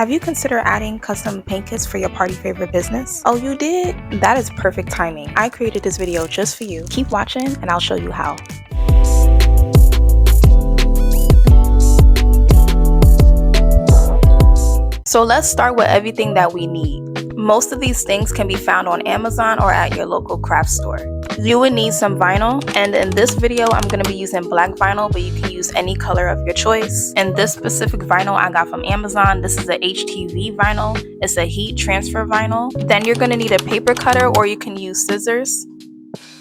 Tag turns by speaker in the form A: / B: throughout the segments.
A: Have you considered adding custom paint kits for your party favorite business? Oh, you did? That is perfect timing. I created this video just for you. Keep watching and I'll show you how. So let's start with everything that we need. Most of these things can be found on Amazon or at your local craft store. You would need some vinyl, and in this video I'm going to be using black vinyl, but you can use any color of your choice. And this specific vinyl I got from Amazon. This is a HTV vinyl. It's a heat transfer vinyl. Then you're going to need a paper cutter, or you can use scissors.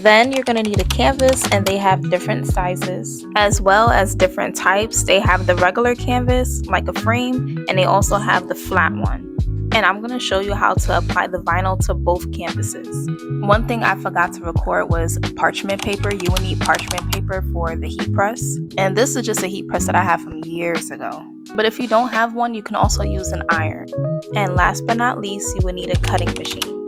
A: Then you're going to need a canvas, and they have different sizes as well as different types. They have the regular canvas like a frame, and they also have the flat one. And I'm going to show you how to apply the vinyl to both canvases. One thing I forgot to record was parchment paper. You will need parchment paper for the heat press. And this is just a heat press that I have from years ago. But if you don't have one, you can also use an iron. And last but not least, you will need a cutting machine.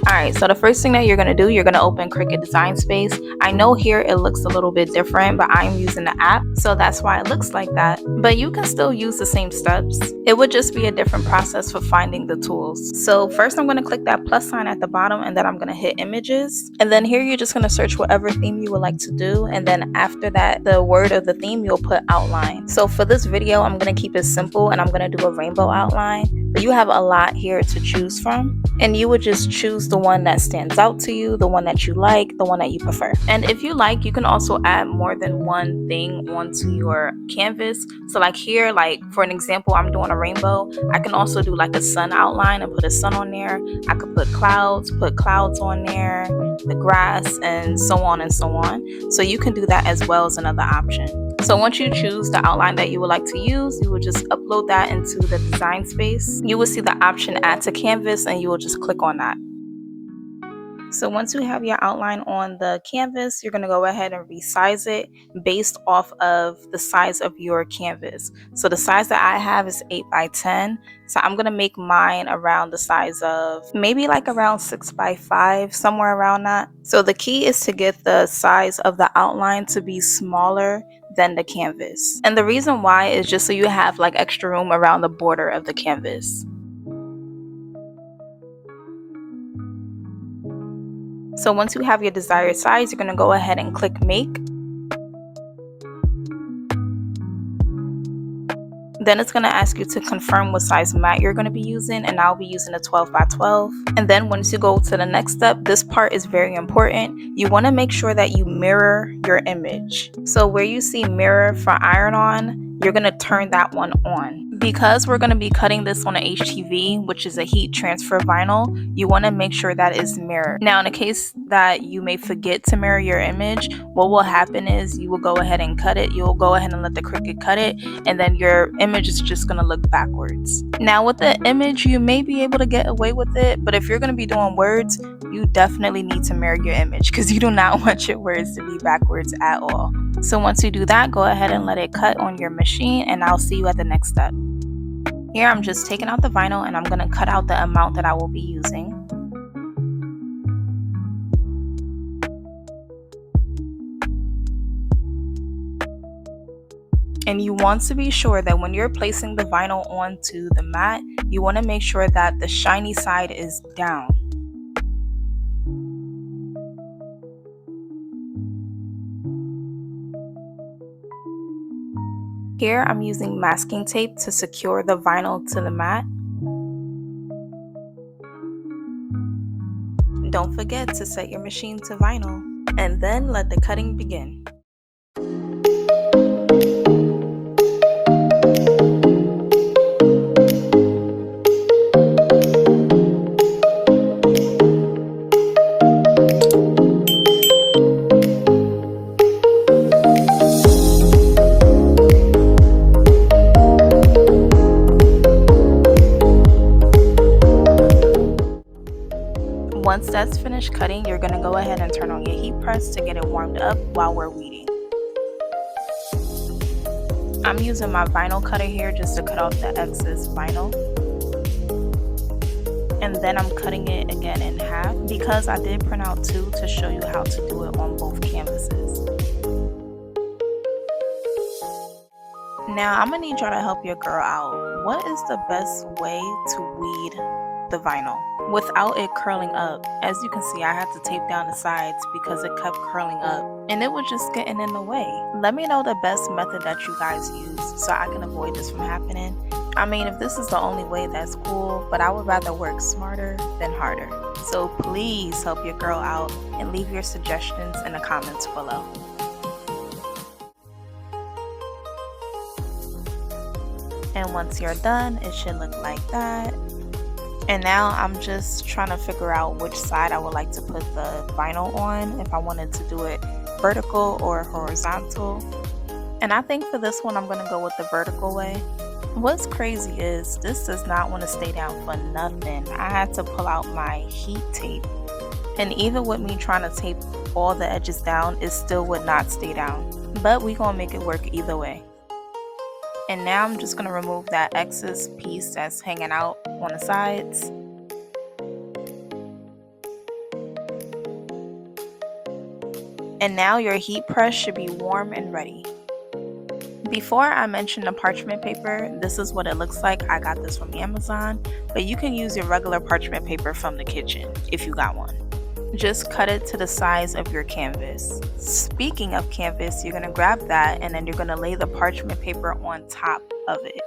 A: Alright, so the first thing that you're going to do, you're going to open Cricut Design Space. I know here it looks a little bit different, but I'm using the app, so that's why it looks like that. But you can still use the same steps. It would just be a different process for finding the tools. So first I'm going to click that plus sign at the bottom, and then I'm going to hit images. And then here you're just going to search whatever theme you would like to do. And then after that, the word of the theme, you'll put outline. So for this video, I'm going to keep it simple, and I'm going to do a rainbow outline. But you have a lot here to choose from, and you would just choose the one that stands out to you, the one that you like, the one that you prefer. And if you like, you can also add more than one thing onto your canvas. So like here, like for an example, I'm doing a rainbow. I can also do like a sun outline and put a sun on there. I could put clouds on there, the grass, and so on and so on. So you can do that as well as another option. So once you choose the outline that you would like to use, you will just upload that into the design space. You will see the option add to canvas, and you will just click on that. So once you have your outline on the canvas, you're going to go ahead and resize it based off of the size of your canvas. So the size that I have is 8 by 10. So I'm going to make mine around the size of maybe like around 6 by 5, somewhere around that. So the key is to get the size of the outline to be smaller than the canvas. And the reason why is just so you have like extra room around the border of the canvas. So once you have your desired size, you're going to go ahead and click make. Then it's going to ask you to confirm what size mat you're going to be using, and I'll be using a 12 by 12. And then once you go to the next step, this part is very important. You want to make sure that you mirror your image. So where you see mirror for iron on, you're going to turn that one on. Because we're going to be cutting this on an HTV, which is a heat transfer vinyl, you want to make sure that is mirrored. Now, in the case that you may forget to mirror your image, what will happen is you will go ahead and cut it. You'll go ahead and let the Cricut cut it, and then your image is just going to look backwards. Now, with the image, you may be able to get away with it, but if you're going to be doing words, you definitely need to mirror your image because you do not want your words to be backwards at all. So once you do that, go ahead and let it cut on your machine, and I'll see you at the next step. Here I'm just taking out the vinyl, and I'm going to cut out the amount that I will be using. And you want to be sure that when you're placing the vinyl onto the mat, you want to make sure that the shiny side is down. Here I'm using masking tape to secure the vinyl to the mat. Don't forget to set your machine to vinyl, and then let the cutting begin. Once that's finished cutting, you're going to go ahead and turn on your heat press to get it warmed up while we're weeding. I'm using my vinyl cutter here just to cut off the excess vinyl. And then I'm cutting it again in half because I did print out two to show you how to do it on both canvases. Now I'm gonna need y'all to help your girl out. What is the best way to weed the vinyl without it curling up? As you can see, I had to tape down the sides because it kept curling up and it was just getting in the way. Let me know the best method that you guys use so I can avoid this from happening. I mean, if this is the only way, that's cool, but I would rather work smarter than harder. So please help your girl out and leave your suggestions in the comments below. And once you're done, it should look like that. And now I'm just trying to figure out which side I would like to put the vinyl on, if I wanted to do it vertical or horizontal. And I think for this one, I'm gonna go with the vertical way. What's crazy is this does not want to stay down for nothing. I had to pull out my heat tape. And even with me trying to tape all the edges down, it still would not stay down. But we gonna make it work either way. And now I'm just going to remove that excess piece that's hanging out on the sides. And now your heat press should be warm and ready. Before I mentioned the parchment paper, this is what it looks like. I got this from Amazon, but you can use your regular parchment paper from the kitchen if you got one. Just cut it to the size of your canvas. Speaking of canvas, you're going to grab that and then you're going to lay the parchment paper on top of it.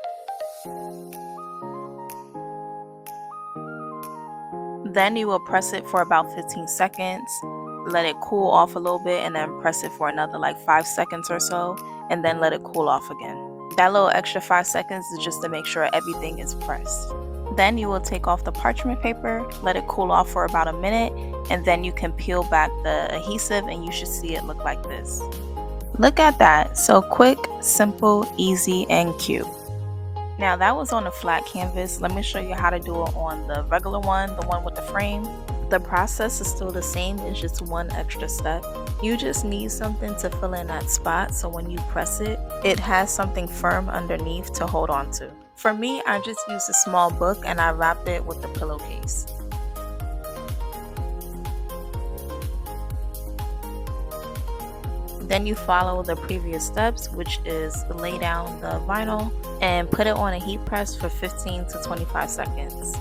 A: Then you will press it for about 15 seconds, let it cool off a little bit, and then press it for another like 5 seconds or so, and then let it cool off again. That little extra 5 seconds is just to make sure everything is pressed. Then you will take off the parchment paper, let it cool off for about a minute, and then you can peel back the adhesive and you should see it look like this. Look at that. So quick, simple, easy, and cute. Now that was on a flat canvas. Let me show you how to do it on the regular one, the one with the frame. The process is still the same, it's just one extra step. You just need something to fill in that spot so when you press it, it has something firm underneath to hold on to. For me, I just used a small book and I wrapped it with the pillowcase. Then you follow the previous steps, which is lay down the vinyl and put it on a heat press for 15 to 25 seconds.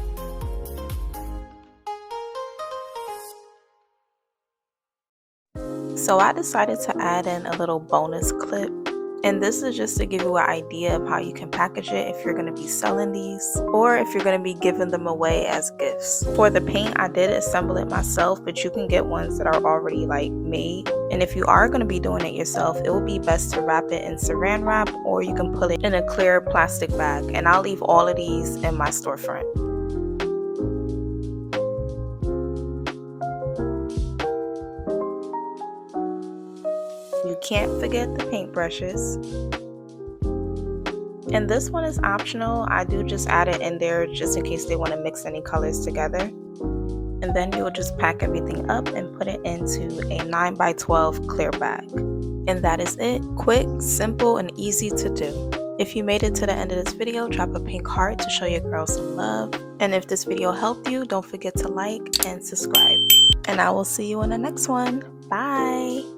A: So I decided to add in a little bonus clip. And this is just to give you an idea of how you can package it if you're going to be selling these or if you're going to be giving them away as gifts. For the paint, I did assemble it myself, but you can get ones that are already like made. And if you are going to be doing it yourself, it would be best to wrap it in saran wrap or you can put it in a clear plastic bag. And I'll leave all of these in my storefront. You can't forget the paintbrushes. And this one is optional. I do just add it in there just in case they want to mix any colors together. And then you'll just pack everything up and put it into a 9x12 clear bag. And that is it. Quick, simple, and easy to do. If you made it to the end of this video, drop a pink heart to show your girl some love. And if this video helped you, don't forget to like and subscribe. And I will see you in the next one. Bye!